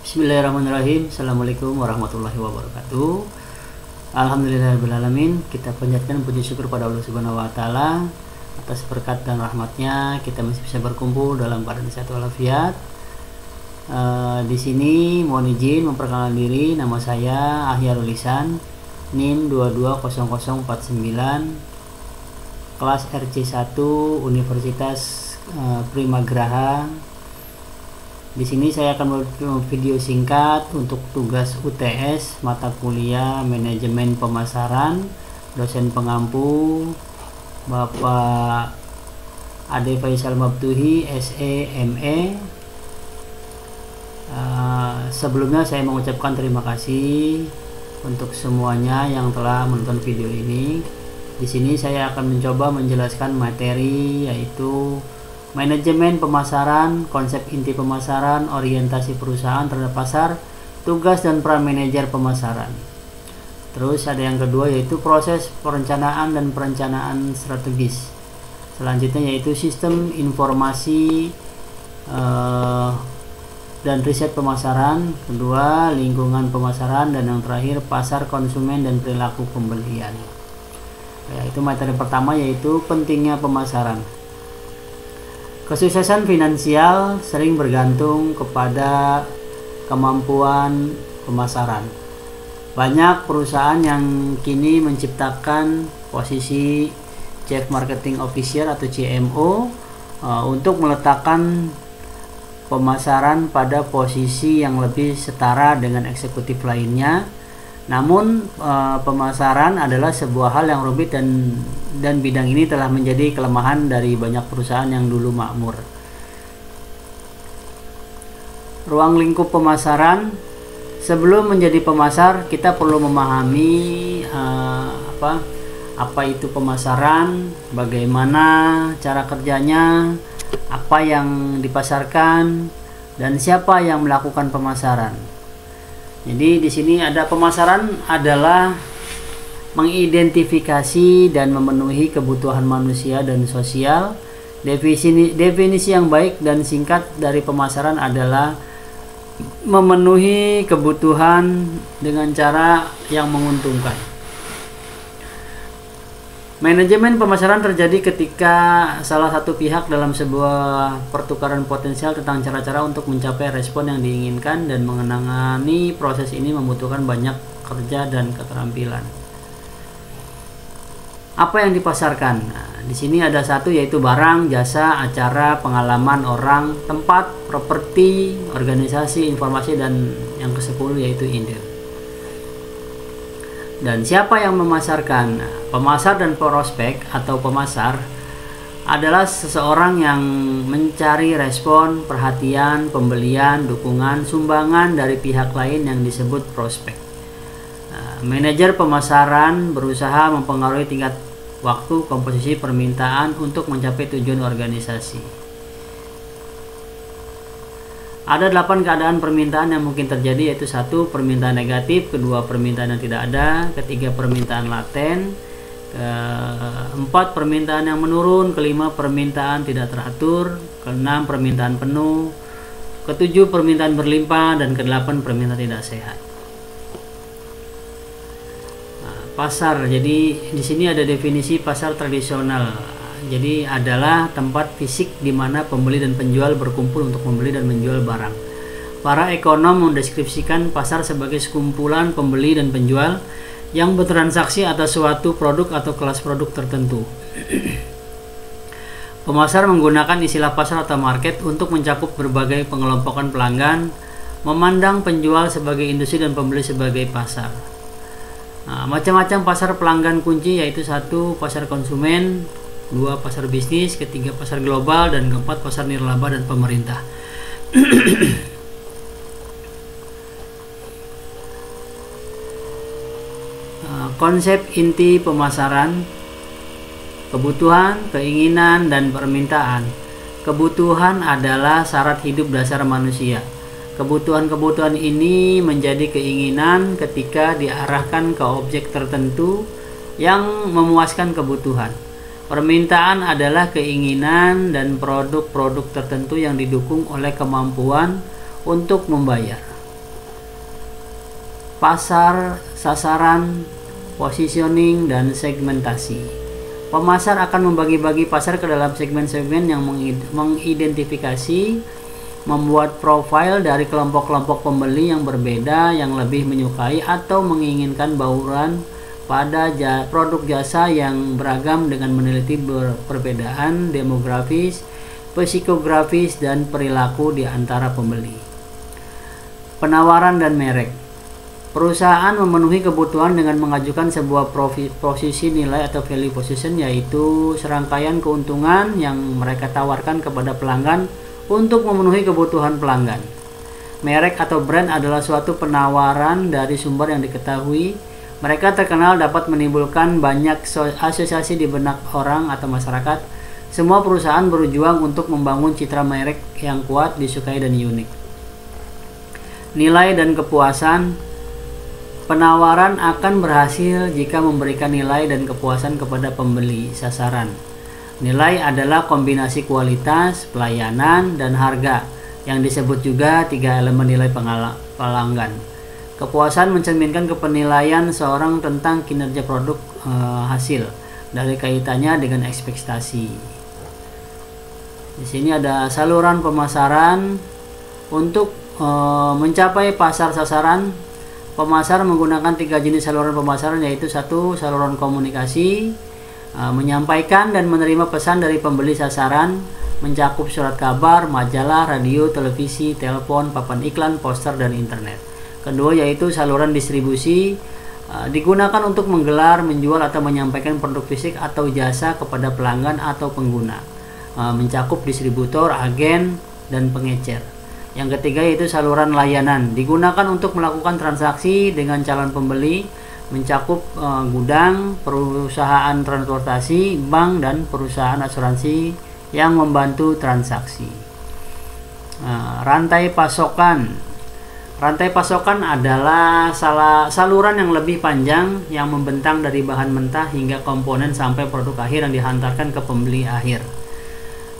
Bismillahirrahmanirrahim. Assalamualaikum warahmatullahi wabarakatuh. Alhamdulillahirrahmanirrahim. Kita panjatkan puji syukur pada Allah Subhanahu wa Ta'ala atas berkat dan rahmatnya kita masih bisa berkumpul dalam keadaan sehat walafiat. Di sini mohon izin memperkenalkan diri. Nama saya Ahyarul Ihsan, NIM 220049, kelas RC1 Universitas Primagraha. Di sini saya akan membuat video singkat untuk tugas UTS mata kuliah Manajemen Pemasaran, dosen pengampu Bapak Ade Faisal Mabtuhi, SE.ME. Sebelumnya saya mengucapkan terima kasih untuk semuanya yang telah menonton video ini. Di sini saya akan mencoba menjelaskan materi yaitu manajemen pemasaran, konsep inti pemasaran, orientasi perusahaan terhadap pasar, tugas dan peran manajer pemasaran. Terus ada yang kedua yaitu proses perencanaan dan perencanaan strategis. Selanjutnya yaitu sistem informasi dan riset pemasaran. Kedua, lingkungan pemasaran, dan yang terakhir pasar konsumen dan perilaku pembelian. Itu materi pertama yaitu pentingnya pemasaran. Kesuksesan finansial sering bergantung kepada kemampuan pemasaran. Banyak perusahaan yang kini menciptakan posisi Chief Marketing Officer atau CMO untuk meletakkan pemasaran pada posisi yang lebih setara dengan eksekutif lainnya. Namun pemasaran adalah sebuah hal yang rumit dan bidang ini telah menjadi kelemahan dari banyak perusahaan yang dulu makmur. Ruang lingkup pemasaran. Sebelum menjadi pemasar, kita perlu memahami apa itu pemasaran, bagaimana cara kerjanya, apa yang dipasarkan, dan siapa yang melakukan pemasaran. Jadi di sini ada pemasaran adalah mengidentifikasi dan memenuhi kebutuhan manusia dan sosial. Definisi yang baik dan singkat dari pemasaran adalah memenuhi kebutuhan dengan cara yang menguntungkan. Manajemen pemasaran terjadi ketika salah satu pihak dalam sebuah pertukaran potensial tentang cara-cara untuk mencapai respon yang diinginkan, dan mengenangani proses ini membutuhkan banyak kerja dan keterampilan. Apa yang dipasarkan? Nah, di sini ada satu yaitu barang, jasa, acara, pengalaman orang, tempat, properti, organisasi, informasi, dan yang ke-10 yaitu ide. Dan siapa yang memasarkan? Pemasar dan prospek atau pemasar adalah seseorang yang mencari respon, perhatian, pembelian, dukungan, sumbangan dari pihak lain yang disebut prospek. Manajer pemasaran berusaha mempengaruhi tingkat waktu, komposisi permintaan untuk mencapai tujuan organisasi. Ada 8 keadaan permintaan yang mungkin terjadi, yaitu 1. Permintaan negatif, 2. Permintaan yang tidak ada, 3. Permintaan laten, 4. Permintaan yang menurun, 5. Permintaan tidak teratur, 6. Permintaan penuh, 7. Permintaan berlimpah, dan 8. Permintaan tidak sehat. Pasar. Jadi di sini ada definisi pasar tradisional. Jadi adalah tempat fisik di mana pembeli dan penjual berkumpul untuk membeli dan menjual barang. Para ekonom mendeskripsikan pasar sebagai sekumpulan pembeli dan penjual yang bertransaksi atas suatu produk atau kelas produk tertentu. Pemasar menggunakan istilah pasar atau market untuk mencakup berbagai pengelompokan pelanggan, memandang penjual sebagai industri dan pembeli sebagai pasar. Macam-macam pasar pelanggan kunci yaitu 1. Pasar konsumen, 2. Pasar bisnis, 3. Pasar global, dan 4. Pasar nirlaba dan pemerintah. Konsep inti pemasaran. Kebutuhan, keinginan, dan permintaan. Kebutuhan adalah syarat hidup dasar manusia. Kebutuhan-kebutuhan ini menjadi keinginan ketika diarahkan ke objek tertentu yang memuaskan kebutuhan. Permintaan adalah keinginan dan produk-produk tertentu yang didukung oleh kemampuan untuk membayar. pasar, sasaran, positioning, dan segmentasi. Pemasar akan membagi-bagi pasar ke dalam segmen-segmen yang mengidentifikasi, membuat profil dari kelompok-kelompok pembeli yang berbeda yang lebih menyukai atau menginginkan bauran pada produk jasa yang beragam dengan meneliti perbedaan demografis, psikografis, dan perilaku di antara pembeli. Penawaran dan merek. Perusahaan memenuhi kebutuhan dengan mengajukan sebuah posisi nilai atau value position, yaitu serangkaian keuntungan yang mereka tawarkan kepada pelanggan untuk memenuhi kebutuhan pelanggan. Merek atau brand adalah suatu penawaran dari sumber yang diketahui. Mereka terkenal dapat menimbulkan banyak asosiasi di benak orang atau masyarakat. Semua perusahaan berjuang untuk membangun citra merek yang kuat, disukai, dan unik. Nilai dan kepuasan. Penawaran akan berhasil jika memberikan nilai dan kepuasan kepada pembeli sasaran. Nilai adalah kombinasi kualitas, pelayanan, dan harga, yang disebut juga 3 elemen nilai pelanggan. Kepuasan mencerminkan kepenilaian seorang tentang kinerja produk hasil dari kaitannya dengan ekspektasi. Di sini ada saluran pemasaran. Untuk mencapai pasar sasaran, pemasar menggunakan 3 jenis saluran pemasaran, yaitu 1. Saluran komunikasi, menyampaikan dan menerima pesan dari pembeli sasaran, mencakup surat kabar, majalah, radio, televisi, telepon, papan iklan, poster, dan internet. Kedua, yaitu saluran distribusi, digunakan untuk menggelar, menjual, atau menyampaikan produk fisik atau jasa kepada pelanggan atau pengguna, mencakup distributor, agen, dan pengecer. Yang ketiga, yaitu saluran layanan, digunakan untuk melakukan transaksi dengan calon pembeli, mencakup gudang, perusahaan transportasi, bank, dan perusahaan asuransi yang membantu transaksi. Rantai pasokan. Rantai pasokan adalah saluran yang lebih panjang yang membentang dari bahan mentah hingga komponen sampai produk akhir yang dihantarkan ke pembeli akhir.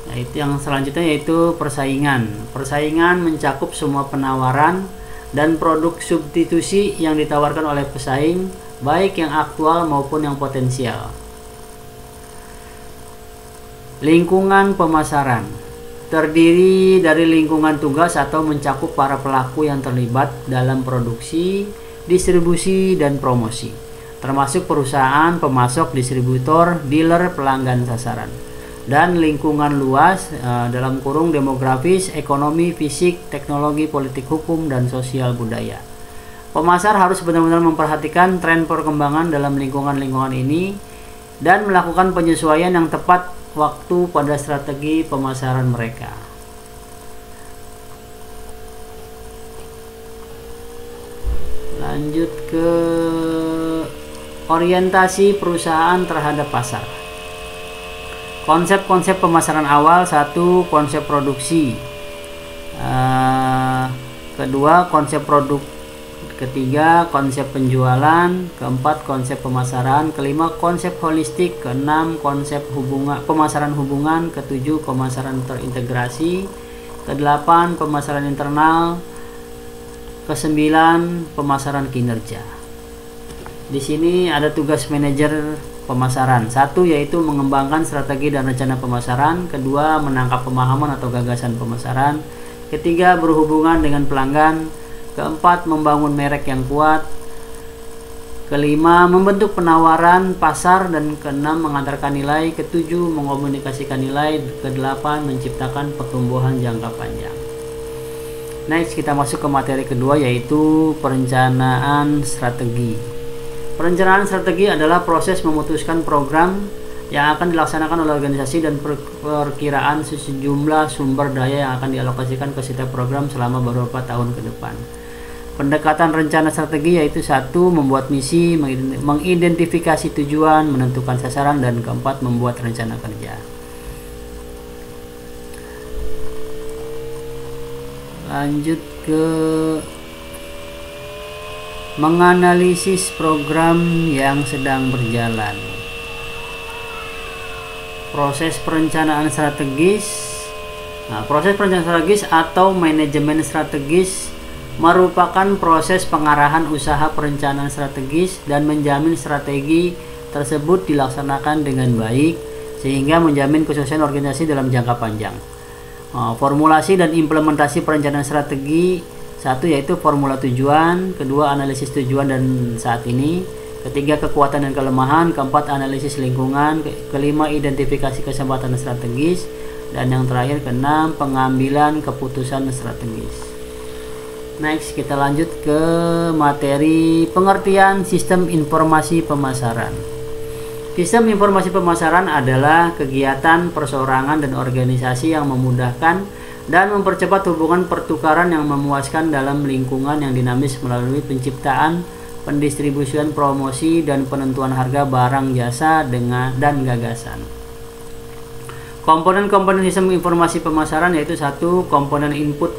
Nah, itu yang selanjutnya, yaitu persaingan. Persaingan mencakup semua penawaran dan produk substitusi yang ditawarkan oleh pesaing, baik yang aktual maupun yang potensial. Lingkungan pemasaran terdiri dari lingkungan tugas atau mencakup para pelaku yang terlibat dalam produksi, distribusi, dan promosi, termasuk perusahaan, pemasok, distributor, dealer, pelanggan sasaran. Dan lingkungan luas dalam kurung demografis, ekonomi, fisik, teknologi, politik, hukum, dan sosial budaya. Pemasar harus benar-benar memperhatikan tren perkembangan dalam lingkungan-lingkungan ini dan melakukan penyesuaian yang tepat waktu pada strategi pemasaran mereka. Lanjut ke orientasi perusahaan terhadap pasar. Konsep-konsep pemasaran awal. 1. Konsep produksi. Kedua, konsep produk. Ketiga, konsep penjualan. Keempat, konsep pemasaran. Kelima, konsep holistik. Keenam, konsep pemasaran hubungan. Ketujuh, pemasaran terintegrasi. Kedelapan, pemasaran internal. Kesembilan, pemasaran kinerja. Di sini ada tugas manajer pemasaran. 1, yaitu mengembangkan strategi dan rencana pemasaran. Kedua, menangkap pemahaman atau gagasan pemasaran. Ketiga, berhubungan dengan pelanggan. Keempat, membangun merek yang kuat. Kelima, membentuk penawaran pasar. Dan keenam, mengantarkan nilai. Ketujuh, mengkomunikasikan nilai. Kedelapan, menciptakan pertumbuhan jangka panjang. Next, kita masuk ke materi kedua, yaitu perencanaan strategi. Perencanaan strategi adalah proses memutuskan program yang akan dilaksanakan oleh organisasi dan perkiraan sejumlah sumber daya yang akan dialokasikan ke setiap program selama beberapa tahun ke depan. Pendekatan rencana strategi yaitu 1. Membuat misi, mengidentifikasi tujuan, menentukan sasaran, dan keempat, membuat rencana kerja. Lanjut ke menganalisis program yang sedang berjalan. Proses perencanaan strategis. Proses perencanaan strategis atau manajemen strategis merupakan proses pengarahan usaha perencanaan strategis dan menjamin strategi tersebut dilaksanakan dengan baik sehingga menjamin kesuksesan organisasi dalam jangka panjang. Formulasi dan implementasi perencanaan strategi: satu yaitu formula tujuan, kedua analisis tujuan dan saat ini, ketiga kekuatan dan kelemahan, keempat analisis lingkungan, kelima identifikasi kesempatan strategis, dan yang terakhir keenam pengambilan keputusan strategis. Next, kita lanjut ke materi pengertian sistem informasi pemasaran. Sistem informasi pemasaran adalah kegiatan perseorangan dan organisasi yang memudahkan dan mempercepat hubungan pertukaran yang memuaskan dalam lingkungan yang dinamis melalui penciptaan, pendistribusian, promosi, dan penentuan harga barang jasa dan gagasan. Komponen-komponen sistem informasi pemasaran yaitu: satu, komponen input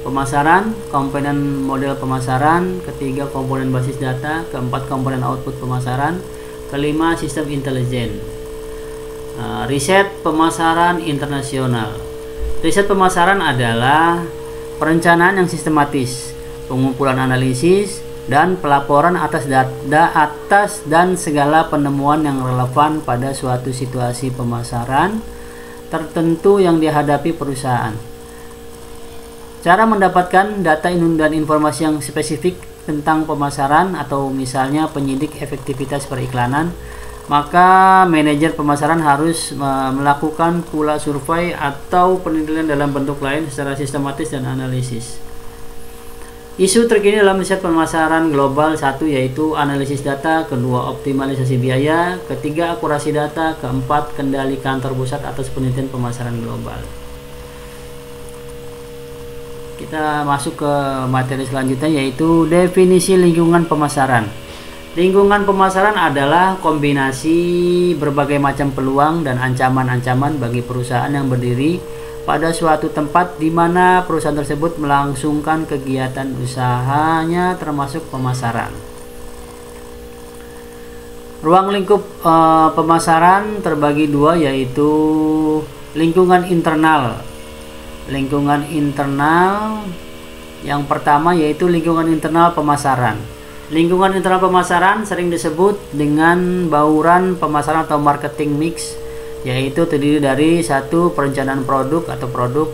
pemasaran, komponen model pemasaran, ketiga komponen basis data, keempat komponen output pemasaran, kelima sistem intelijen. Riset pemasaran internasional. Riset pemasaran adalah perencanaan yang sistematis, pengumpulan analisis, dan pelaporan atas dan segala penemuan yang relevan pada suatu situasi pemasaran tertentu yang dihadapi perusahaan. Cara mendapatkan data dan informasi yang spesifik tentang pemasaran, atau misalnya penyidik efektivitas periklanan, maka manajer pemasaran harus melakukan pula survei atau penelitian dalam bentuk lain secara sistematis dan analisis. Isu terkini dalam riset pemasaran global: satu yaitu analisis data, kedua optimalisasi biaya, ketiga akurasi data, keempat kendali kantor pusat atas penelitian pemasaran global. Kita masuk ke materi selanjutnya yaitu definisi lingkungan pemasaran. Lingkungan pemasaran adalah kombinasi berbagai macam peluang dan ancaman-ancaman bagi perusahaan yang berdiri pada suatu tempat di mana perusahaan tersebut melangsungkan kegiatan usahanya termasuk pemasaran. Ruang lingkup pemasaran terbagi dua yaitu lingkungan internal. Lingkungan internal yang pertama yaitu lingkungan internal pemasaran. Lingkungan internal pemasaran sering disebut dengan bauran pemasaran atau marketing mix, yaitu terdiri dari: satu, perencanaan produk atau produk,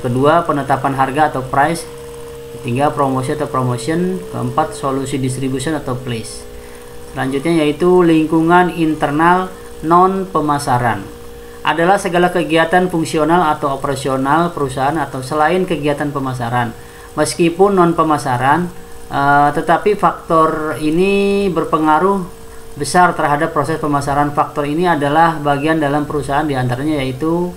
kedua, penetapan harga atau price, ketiga, promosi atau promotion, keempat, solusi distribution atau place. Selanjutnya yaitu lingkungan internal non pemasaran. Adalah segala kegiatan fungsional atau operasional perusahaan atau selain kegiatan pemasaran. Meskipun non pemasaran, tetapi faktor ini berpengaruh besar terhadap proses pemasaran. Faktor ini adalah bagian dalam perusahaan, diantaranya yaitu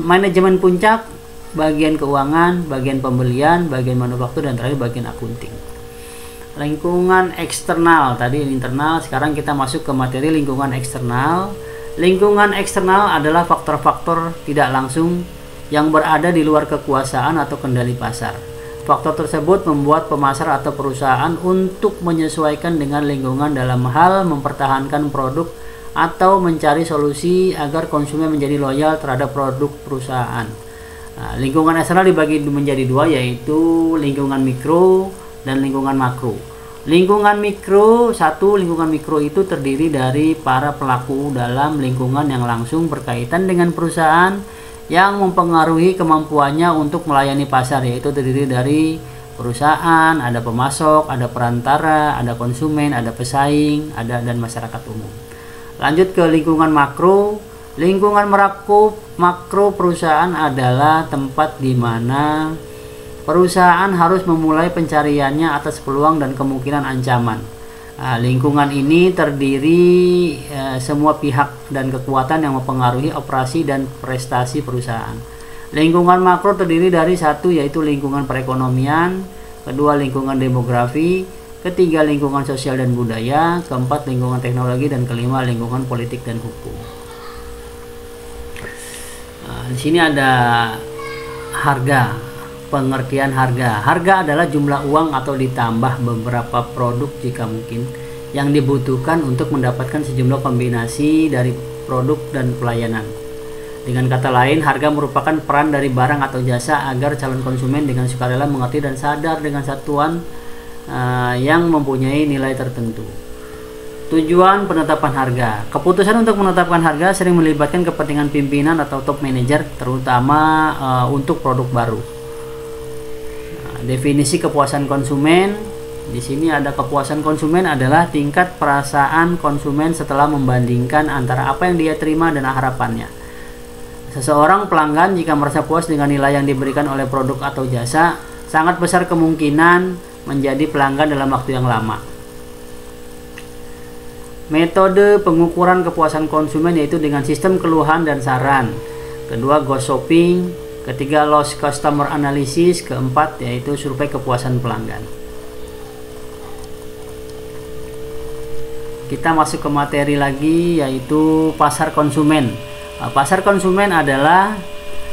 manajemen puncak, bagian keuangan, bagian pembelian, bagian manufaktur, dan terakhir bagian akunting. Lingkungan eksternal, tadi internal, sekarang kita masuk ke materi lingkungan eksternal. Lingkungan eksternal adalah faktor-faktor tidak langsung yang berada di luar kekuasaan atau kendali pasar. Faktor tersebut membuat pemasar atau perusahaan untuk menyesuaikan dengan lingkungan dalam hal mempertahankan produk atau mencari solusi agar konsumen menjadi loyal terhadap produk perusahaan. Lingkungan eksternal dibagi menjadi dua yaitu lingkungan mikro dan lingkungan makro. Lingkungan mikro, satu, lingkungan mikro itu terdiri dari para pelaku dalam lingkungan yang langsung berkaitan dengan perusahaan yang mempengaruhi kemampuannya untuk melayani pasar, yaitu terdiri dari perusahaan, ada pemasok, ada perantara, ada konsumen, ada pesaing, dan masyarakat umum. Lanjut ke lingkungan makro. Lingkungan makro perusahaan adalah tempat di mana perusahaan harus memulai pencariannya atas peluang dan kemungkinan ancaman. Lingkungan ini terdiri semua pihak dan kekuatan yang mempengaruhi operasi dan prestasi perusahaan. Lingkungan makro terdiri dari: satu yaitu lingkungan perekonomian, kedua lingkungan demografi, ketiga lingkungan sosial dan budaya, keempat lingkungan teknologi, dan kelima lingkungan politik dan hukum. Di sini ada harga. Pengertian harga. Harga adalah jumlah uang atau ditambah beberapa produk jika mungkin yang dibutuhkan untuk mendapatkan sejumlah kombinasi dari produk dan pelayanan. Dengan kata lain, harga merupakan peran dari barang atau jasa agar calon konsumen dengan sukarela mengerti dan sadar dengan satuan yang mempunyai nilai tertentu. Tujuan penetapan harga. Keputusan untuk menetapkan harga sering melibatkan kepentingan pimpinan atau top manager, terutama untuk produk baru. Definisi kepuasan konsumen. Di sini ada kepuasan konsumen adalah tingkat perasaan konsumen setelah membandingkan antara apa yang dia terima dan harapannya. Seseorang pelanggan jika merasa puas dengan nilai yang diberikan oleh produk atau jasa, sangat besar kemungkinan menjadi pelanggan dalam waktu yang lama. Metode pengukuran kepuasan konsumen yaitu dengan sistem keluhan dan saran. Kedua, ghost shopping. Ketiga, lost customer analysis. Keempat, yaitu survei kepuasan pelanggan. Kita masuk ke materi lagi, yaitu pasar konsumen. Pasar konsumen adalah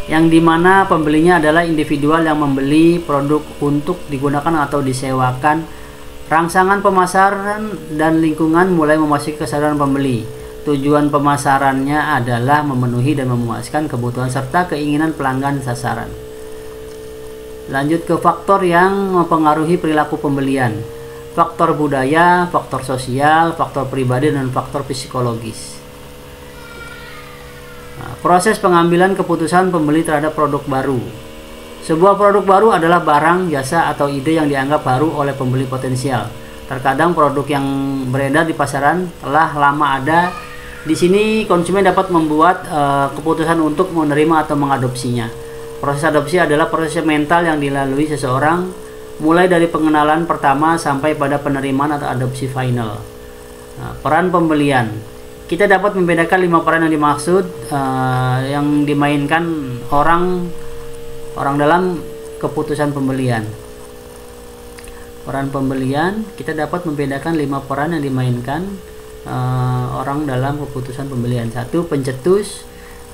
yang dimana pembelinya adalah individual yang membeli produk untuk digunakan atau disewakan. Rangsangan pemasaran dan lingkungan mulai memasuki kesadaran pembeli. Tujuan pemasarannya adalah memenuhi dan memuaskan kebutuhan serta keinginan pelanggan sasaran. Lanjut ke faktor yang mempengaruhi perilaku pembelian. Faktor budaya, faktor sosial, faktor pribadi, dan faktor psikologis. Proses pengambilan keputusan pembeli terhadap produk baru. Sebuah produk baru adalah barang, jasa, atau ide yang dianggap baru oleh pembeli potensial. Terkadang produk yang beredar di pasaran telah lama ada. Di sini konsumen dapat membuat keputusan untuk menerima atau mengadopsinya. Proses adopsi adalah proses mental yang dilalui seseorang, mulai dari pengenalan pertama sampai pada penerimaan atau adopsi final. Peran pembelian. Kita dapat membedakan 5 peran yang dimaksud yang dimainkan orang dalam keputusan pembelian. Peran pembelian, kita dapat membedakan 5 peran yang dimainkan orang dalam keputusan pembelian. 1. Pencetus,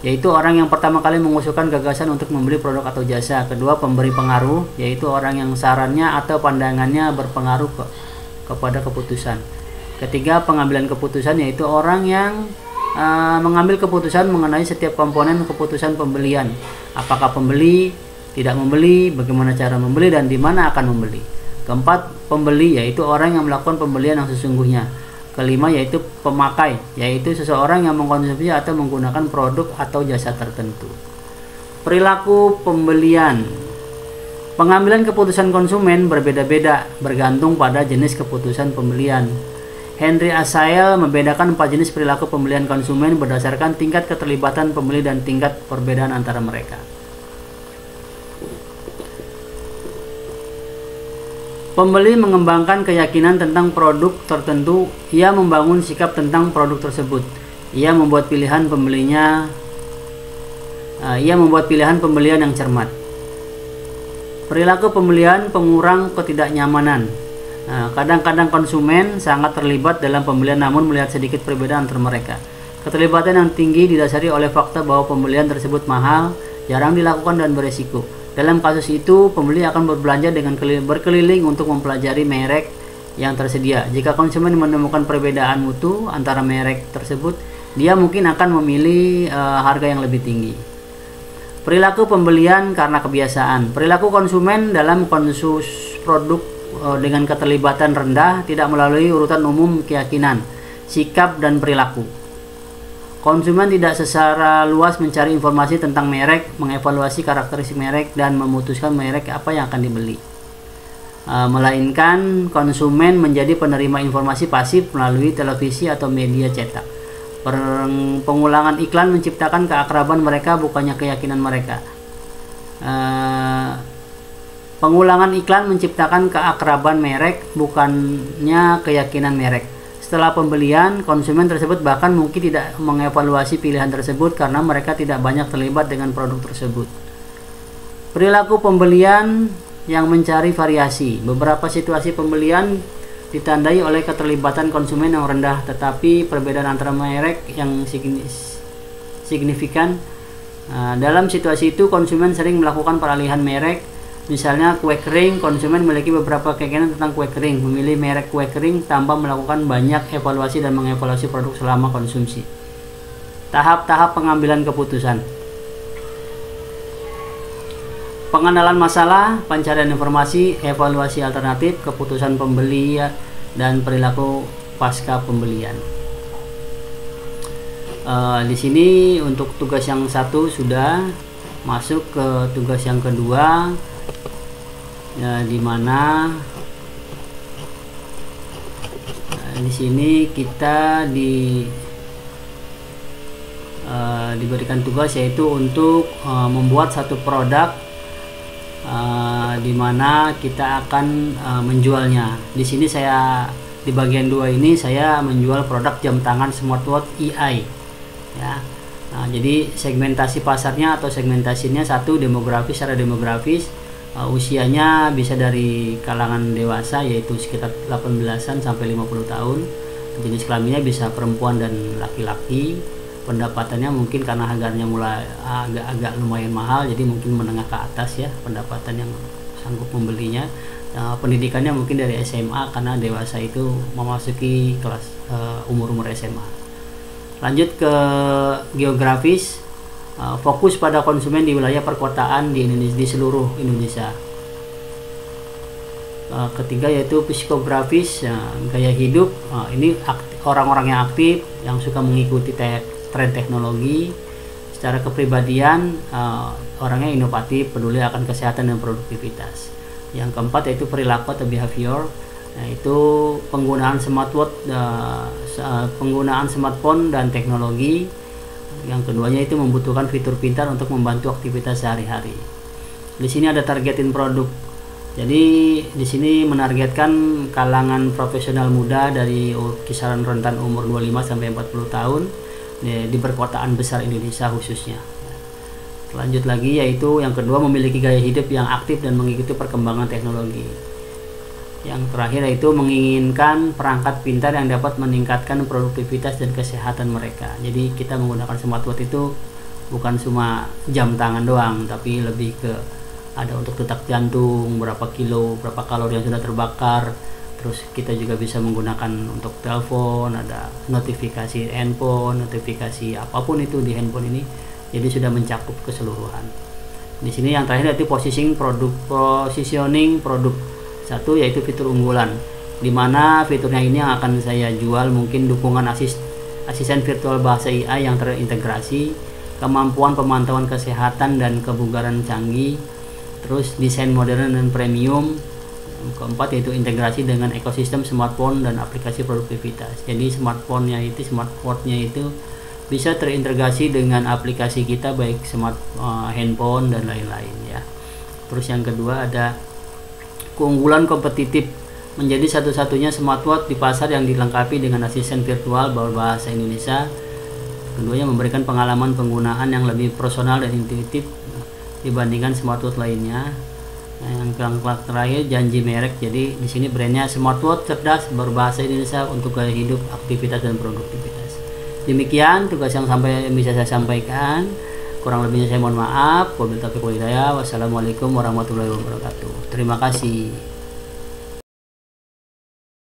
yaitu orang yang pertama kali mengusulkan gagasan untuk membeli produk atau jasa. Kedua, pemberi pengaruh, yaitu orang yang sarannya atau pandangannya berpengaruh kepada keputusan. Ketiga, pengambilan keputusan, yaitu orang yang mengambil keputusan mengenai setiap komponen keputusan pembelian. Apakah pembeli, tidak membeli, bagaimana cara membeli, dan di mana akan membeli. Keempat, pembeli, yaitu orang yang melakukan pembelian yang sesungguhnya. Kelima, yaitu pemakai, yaitu seseorang yang mengkonsumsi atau menggunakan produk atau jasa tertentu. Perilaku pembelian. Pengambilan keputusan konsumen berbeda-beda bergantung pada jenis keputusan pembelian. Henry Asael membedakan 4 jenis perilaku pembelian konsumen berdasarkan tingkat keterlibatan pembeli dan tingkat perbedaan antara mereka. Pembeli mengembangkan keyakinan tentang produk tertentu. Ia membangun sikap tentang produk tersebut. Ia membuat pilihan pembelian yang cermat. Perilaku pembelian pengurang ketidaknyamanan. Kadang-kadang konsumen sangat terlibat dalam pembelian namun melihat sedikit perbedaan antara mereka. Keterlibatan yang tinggi didasari oleh fakta bahwa pembelian tersebut mahal, jarang dilakukan, dan beresiko. Dalam kasus itu, pembeli akan berbelanja dengan berkeliling untuk mempelajari merek yang tersedia. Jika konsumen menemukan perbedaan mutu antara merek tersebut, dia mungkin akan memilih harga yang lebih tinggi. Perilaku pembelian karena kebiasaan. Perilaku konsumen dalam konsumsi produk dengan keterlibatan rendah tidak melalui urutan umum keyakinan, sikap, dan perilaku. Konsumen tidak secara luas mencari informasi tentang merek, mengevaluasi karakteristik merek, dan memutuskan merek apa yang akan dibeli. Melainkan konsumen menjadi penerima informasi pasif melalui televisi atau media cetak. Pengulangan iklan menciptakan keakraban mereka, bukannya keyakinan mereka. Pengulangan iklan menciptakan keakraban merek, bukannya keyakinan merek. Setelah pembelian, konsumen tersebut bahkan mungkin tidak mengevaluasi pilihan tersebut karena mereka tidak banyak terlibat dengan produk tersebut. Perilaku pembelian yang mencari variasi. Beberapa situasi pembelian ditandai oleh keterlibatan konsumen yang rendah, tetapi perbedaan antara merek yang signifikan. Dalam situasi itu, konsumen sering melakukan peralihan merek. Misalnya kue kering, konsumen memiliki beberapa keyakinan tentang kue kering, memilih merek kue kering tanpa melakukan banyak evaluasi dan mengevaluasi produk selama konsumsi. Tahap-tahap pengambilan keputusan. pengenalan masalah, pencarian informasi, evaluasi alternatif, keputusan pembeli, dan perilaku pasca pembelian. Di sini untuk tugas yang satu sudah masuk ke tugas yang kedua, di mana di sini kita diberikan tugas yaitu untuk membuat satu produk di mana kita akan menjualnya. Di sini saya di bagian 2 ini saya menjual produk jam tangan smartwatch EI ya. Nah, jadi segmentasi pasarnya atau segmentasinya satu demografis, secara demografis usianya bisa dari kalangan dewasa yaitu sekitar 18-an sampai 50 tahun. Jenis kelaminnya bisa perempuan dan laki-laki. Pendapatannya mungkin karena harganya mulai agak lumayan mahal, jadi mungkin menengah ke atas ya pendapatan yang sanggup membelinya. Pendidikannya mungkin dari SMA karena dewasa itu memasuki kelas umur SMA. Lanjut ke geografis, fokus pada konsumen di wilayah perkotaan di Indonesia, di seluruh Indonesia. Ketiga yaitu psikografis, gaya hidup. Ini orang-orang yang aktif, yang suka mengikuti tren teknologi. Secara kepribadian, orangnya inovatif, peduli akan kesehatan dan produktivitas. Yang keempat yaitu perilaku atau behavior. Nah, itu penggunaan smartphone dan teknologi. Yang keduanya itu membutuhkan fitur pintar untuk membantu aktivitas sehari-hari. Di sini ada targetin produk. Jadi di sini menargetkan kalangan profesional muda dari kisaran rentan umur 25 sampai 40 tahun di perkotaan besar Indonesia khususnya. Lanjut lagi yaitu yang kedua memiliki gaya hidup yang aktif dan mengikuti perkembangan teknologi. Yang terakhir yaitu menginginkan perangkat pintar yang dapat meningkatkan produktivitas dan kesehatan mereka. Jadi kita menggunakan smartwatch itu bukan cuma jam tangan doang, tapi lebih ke ada untuk detak jantung, berapa kilo, berapa kalori yang sudah terbakar. Terus kita juga bisa menggunakan untuk telepon, ada notifikasi handphone, notifikasi apapun itu di handphone ini. Jadi sudah mencakup keseluruhan. Di sini yang terakhir yaitu positioning produk. Satu yaitu fitur unggulan, dimana fiturnya ini yang akan saya jual mungkin dukungan asisten virtual bahasa AI yang terintegrasi, kemampuan pemantauan kesehatan dan kebugaran canggih, terus desain modern dan premium. Keempat yaitu integrasi dengan ekosistem smartphone dan aplikasi produktivitas. Jadi smartphone-nya itu bisa terintegrasi dengan aplikasi kita baik handphone dan lain-lain ya. Terus yang kedua ada keunggulan kompetitif, menjadi satu-satunya smartwatch di pasar yang dilengkapi dengan asisten virtual berbahasa Indonesia. Keduanya memberikan pengalaman penggunaan yang lebih personal dan intuitif dibandingkan smartwatch lainnya. Yang terakhir janji merek. Jadi di sini brandnya smartwatch cerdas berbahasa Indonesia untuk gaya hidup, aktivitas dan produktivitas. Demikian tugas yang bisa saya sampaikan. Kurang lebihnya saya mohon maaf. Wabillahi taufiq wal hidayah. Wassalamualaikum warahmatullahi wabarakatuh. Terima kasih.